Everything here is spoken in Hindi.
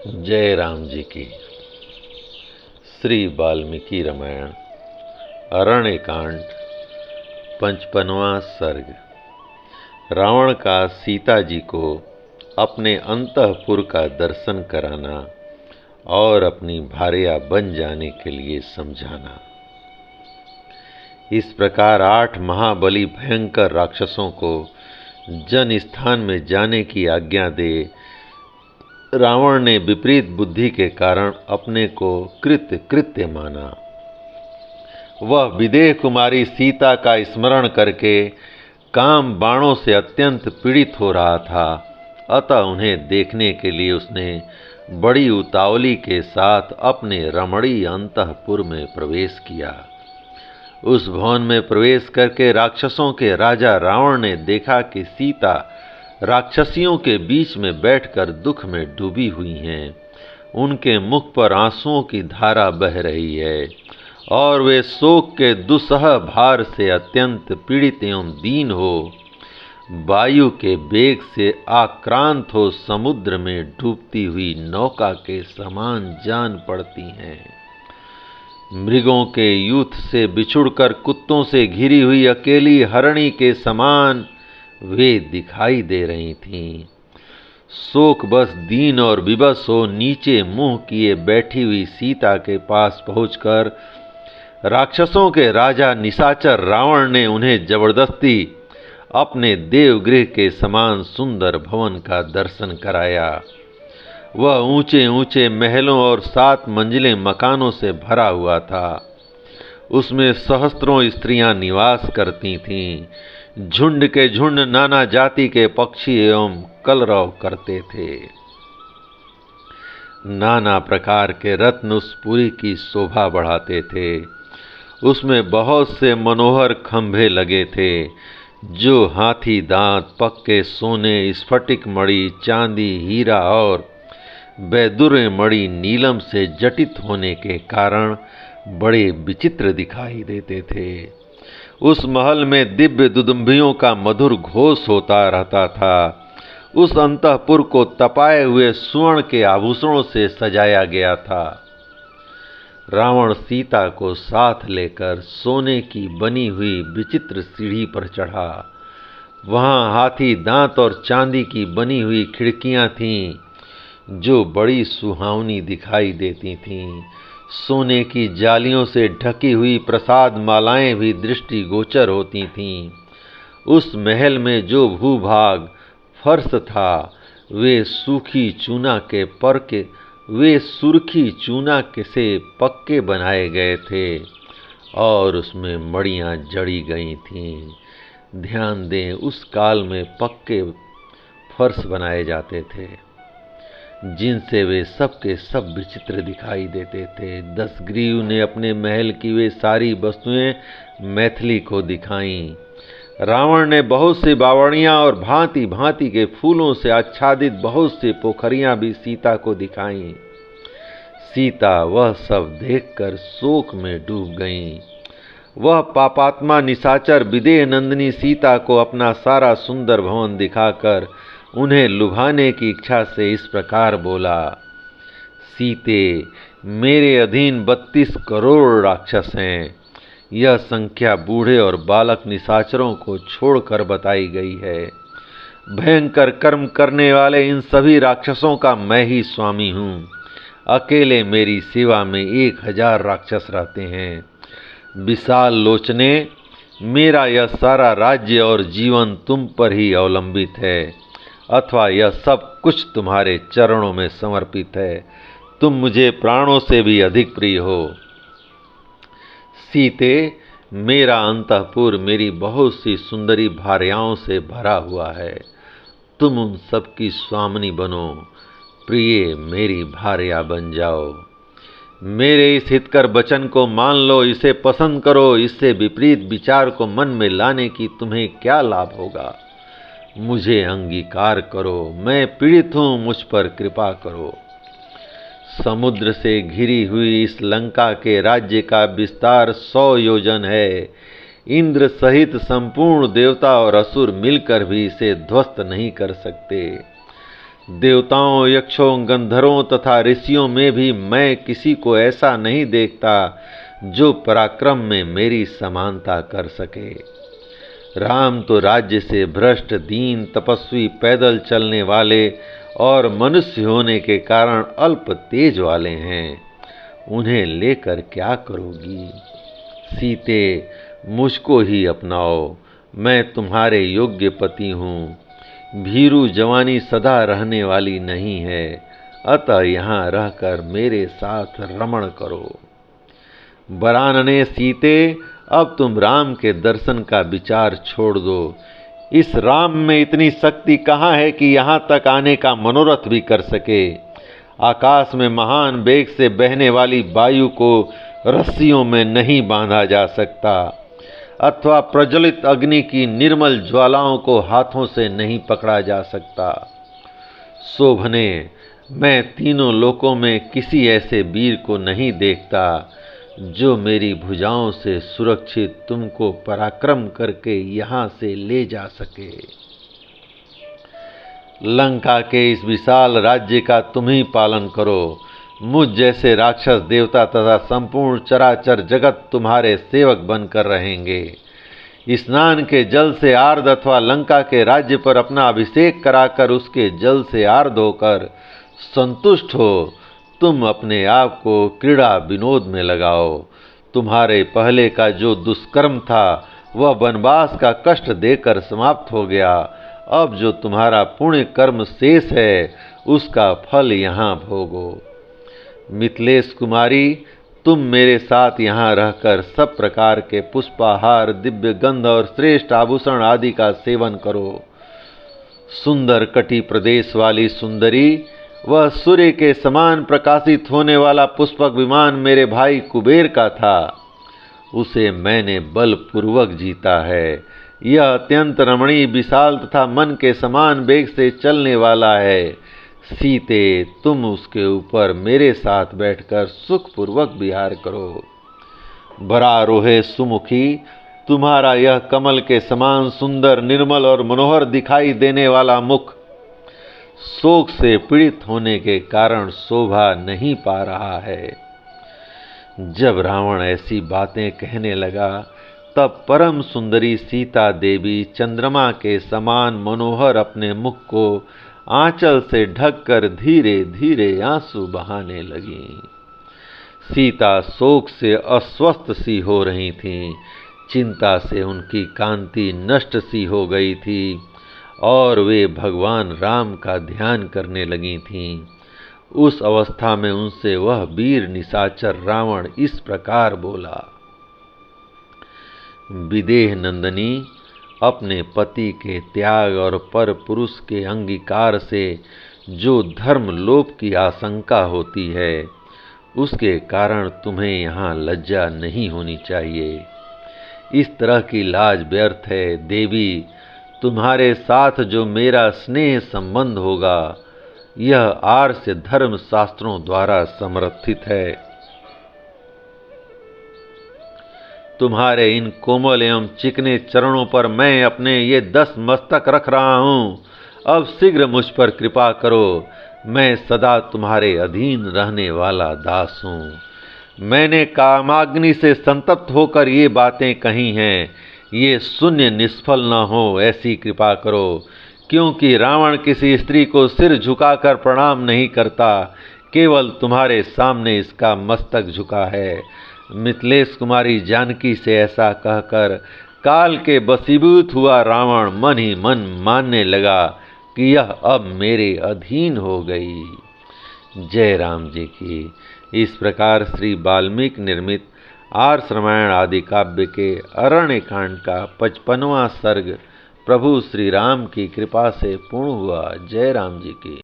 जय राम जी की। श्री वाल्मीकि रामायण अरण्य कांड 55वां सर्ग। रावण का सीता जी को अपने अंतःपुर का दर्शन कराना और अपनी भार्या बन जाने के लिए समझाना। इस प्रकार 8 महाबली भयंकर राक्षसों को जन स्थान में जाने की आज्ञा दे रावण ने विपरीत बुद्धि के कारण अपने को कृत्य माना। वह विदेह कुमारी सीता का स्मरण करके काम बाणों से अत्यंत पीड़ित हो रहा था। अतः उन्हें देखने के लिए उसने बड़ी उतावली के साथ अपने रमणीय अंतःपुर में प्रवेश किया। उस भवन में प्रवेश करके राक्षसों के राजा रावण ने देखा कि सीता राक्षसियों के बीच में बैठकर दुख में डूबी हुई हैं। उनके मुख पर आंसुओं की धारा बह रही है और वे शोक के दुस्सह भार से अत्यंत पीड़ित एवं दीन हो वायु के वेग से आक्रांत हो समुद्र में डूबती हुई नौका के समान जान पड़ती हैं। मृगों के यूथ से बिछुड़कर कुत्तों से घिरी हुई अकेली हरणी के समान वे दिखाई दे रही थीं। शोक बस दीन और विवश हो नीचे मुंह किए बैठी हुई सीता के पास पहुंचकर राक्षसों के राजा निशाचर रावण ने उन्हें जबरदस्ती अपने देवगृह के समान सुंदर भवन का दर्शन कराया। वह ऊंचे ऊंचे महलों और 7 मंजिले मकानों से भरा हुआ था। उसमें सहस्त्रों स्त्रियां निवास करती थीं। झुंड के झुंड नाना जाति के पक्षी एवं कलरव करते थे। नाना प्रकार के रत्न उस पुरी की शोभा बढ़ाते थे। उसमें बहुत से मनोहर खंभे लगे थे जो हाथी दांत, पक्के सोने, स्फटिक मणि, चांदी, हीरा और वैदुर्य मणि नीलम से जटित होने के कारण बड़े विचित्र दिखाई देते थे। उस महल में दिव्य दुदुम्भियों का मधुर घोष होता रहता था। उस अंतःपुर को तपाए हुए स्वर्ण के आभूषणों से सजाया गया था। रावण सीता को साथ लेकर सोने की बनी हुई विचित्र सीढ़ी पर चढ़ा। वहां हाथी दांत और चांदी की बनी हुई खिड़कियां थीं जो बड़ी सुहावनी दिखाई देती थीं। सोने की जालियों से ढकी हुई प्रसाद मालाएं भी दृष्टिगोचर होती थीं। उस महल में जो भूभाग फर्श था वे सुर्खी चूना के से पक्के बनाए गए थे और उसमें मड़ियां जड़ी गई थीं। ध्यान दें, उस काल में पक्के फर्श बनाए जाते थे जिनसे वे सब के सब विचित्र दिखाई देते थे। दशग्रीव ने अपने महल की वे सारी वस्तुएं मैथिली को दिखाईं। रावण ने बहुत सी बावड़ियां और भांति भांति के फूलों से आच्छादित बहुत सी पोखरियां भी सीता को दिखाईं। सीता वह सब देखकर शोक में डूब गईं। वह पापात्मा निशाचर विदेह नंदिनी सीता को अपना सारा सुंदर भवन दिखाकर उन्हें लुभाने की इच्छा से इस प्रकार बोला, सीते, मेरे अधीन 32 करोड़ राक्षस हैं। यह संख्या बूढ़े और बालक निशाचरों को छोड़कर बताई गई है। भयंकर कर्म करने वाले इन सभी राक्षसों का मैं ही स्वामी हूँ। अकेले मेरी सेवा में 1000 राक्षस रहते हैं। विशाल लोचने, मेरा यह सारा राज्य और जीवन तुम पर ही अवलंबित है, अथवा यह सब कुछ तुम्हारे चरणों में समर्पित है। तुम मुझे प्राणों से भी अधिक प्रिय हो। सीते, मेरा अंतःपुर मेरी बहुत सी सुंदरी भार्याओं से भरा हुआ है। तुम उन सब की स्वामिनी बनो। प्रिय, मेरी भार्या बन जाओ। मेरे इस हितकर वचन को मान लो, इसे पसंद करो। इससे विपरीत विचार को मन में लाने की तुम्हें क्या लाभ होगा। मुझे अंगीकार करो। मैं पीड़ित हूँ, मुझ पर कृपा करो। समुद्र से घिरी हुई इस लंका के राज्य का विस्तार 100 योजन है। इंद्र सहित संपूर्ण देवता और असुर मिलकर भी इसे ध्वस्त नहीं कर सकते। देवताओं, यक्षों, गंधर्वों तथा ऋषियों में भी मैं किसी को ऐसा नहीं देखता जो पराक्रम में मेरी समानता कर सके। राम तो राज्य से भ्रष्ट, दीन, तपस्वी, पैदल चलने वाले और मनुष्य होने के कारण अल्प तेज वाले हैं। उन्हें लेकर क्या करोगी? सीते, मुझको ही अपनाओ, मैं तुम्हारे योग्य पति हूँ। भीरू जवानी सदा रहने वाली नहीं है, अतः यहाँ रहकर मेरे साथ रमण करो। बरानने सीते, अब तुम राम के दर्शन का विचार छोड़ दो। इस राम में इतनी शक्ति कहाँ है कि यहाँ तक आने का मनोरथ भी कर सके। आकाश में महान वेग से बहने वाली वायु को रस्सियों में नहीं बांधा जा सकता, अथवा प्रज्वलित अग्नि की निर्मल ज्वालाओं को हाथों से नहीं पकड़ा जा सकता। शोभने, मैं तीनों लोकों में किसी ऐसे वीर को नहीं देखता जो मेरी भुजाओं से सुरक्षित तुमको पराक्रम करके यहाँ से ले जा सके। लंका के इस विशाल राज्य का तुम ही पालन करो। मुझ जैसे राक्षस, देवता तथा संपूर्ण चराचर जगत तुम्हारे सेवक बनकर रहेंगे। स्नान के जल से आर्द अथवा लंका के राज्य पर अपना अभिषेक कराकर उसके जल से आर्द होकर संतुष्ट हो तुम अपने आप को क्रीड़ा विनोद में लगाओ। तुम्हारे पहले का जो दुष्कर्म था वह वनवास का कष्ट देकर समाप्त हो गया। अब जो तुम्हारा पुण्य कर्म शेष है उसका फल यहाँ भोगो। मिथिलेश कुमारी, तुम मेरे साथ यहाँ रहकर सब प्रकार के पुष्पाहार, दिव्य गंध और श्रेष्ठ आभूषण आदि का सेवन करो। सुंदर कटी प्रदेश वाली सुंदरी, वह सूर्य के समान प्रकाशित होने वाला पुष्पक विमान मेरे भाई कुबेर का था। उसे मैंने बलपूर्वक जीता है। यह अत्यंत रमणीय, विशाल तथा मन के समान वेग से चलने वाला है। सीते, तुम उसके ऊपर मेरे साथ बैठकर सुखपूर्वक विहार करो। बरारोहे सुमुखी, तुम्हारा यह कमल के समान सुंदर, निर्मल और मनोहर दिखाई देने वाला मुख शोक से पीड़ित होने के कारण शोभा नहीं पा रहा है। जब रावण ऐसी बातें कहने लगा तब परम सुंदरी सीता देवी चंद्रमा के समान मनोहर अपने मुख को आंचल से ढककर धीरे धीरे आंसू बहाने लगी। सीता शोक से अस्वस्थ सी हो रही थीं। चिंता से उनकी कांति नष्ट सी हो गई थी और वे भगवान राम का ध्यान करने लगी थीं। उस अवस्था में उनसे वह वीर निशाचर रावण इस प्रकार बोला। विदेह नंदनी, अपने पति के त्याग और पर पुरुष के अंगीकार से जो धर्म लोप की आशंका होती है उसके कारण तुम्हें यहाँ लज्जा नहीं होनी चाहिए। इस तरह की लाज व्यर्थ है। देवी, तुम्हारे साथ जो मेरा स्नेह संबंध होगा यह आर्य धर्म शास्त्रों द्वारा समर्थित है। तुम्हारे इन कोमल एवं चिकने चरणों पर मैं अपने ये 10 मस्तक रख रहा हूँ। अब शीघ्र मुझ पर कृपा करो। मैं सदा तुम्हारे अधीन रहने वाला दास हूँ। मैंने कामाग्नि से संतप्त होकर ये बातें कही हैं। ये शून्य निष्फल न हो ऐसी कृपा करो, क्योंकि रावण किसी स्त्री को सिर झुकाकर प्रणाम नहीं करता, केवल तुम्हारे सामने इसका मस्तक झुका है। मिथिलेश कुमारी जानकी से ऐसा कहकर काल के वशीभूत हुआ रावण मन ही मन मानने लगा कि यह अब मेरे अधीन हो गई। जय राम जी की। इस प्रकार श्री वाल्मीकि निर्मित आर्ष रामायण आदि काव्य के अरण्य कांड का 55वां सर्ग प्रभु श्री राम की कृपा से पूर्ण हुआ। जय राम जी की।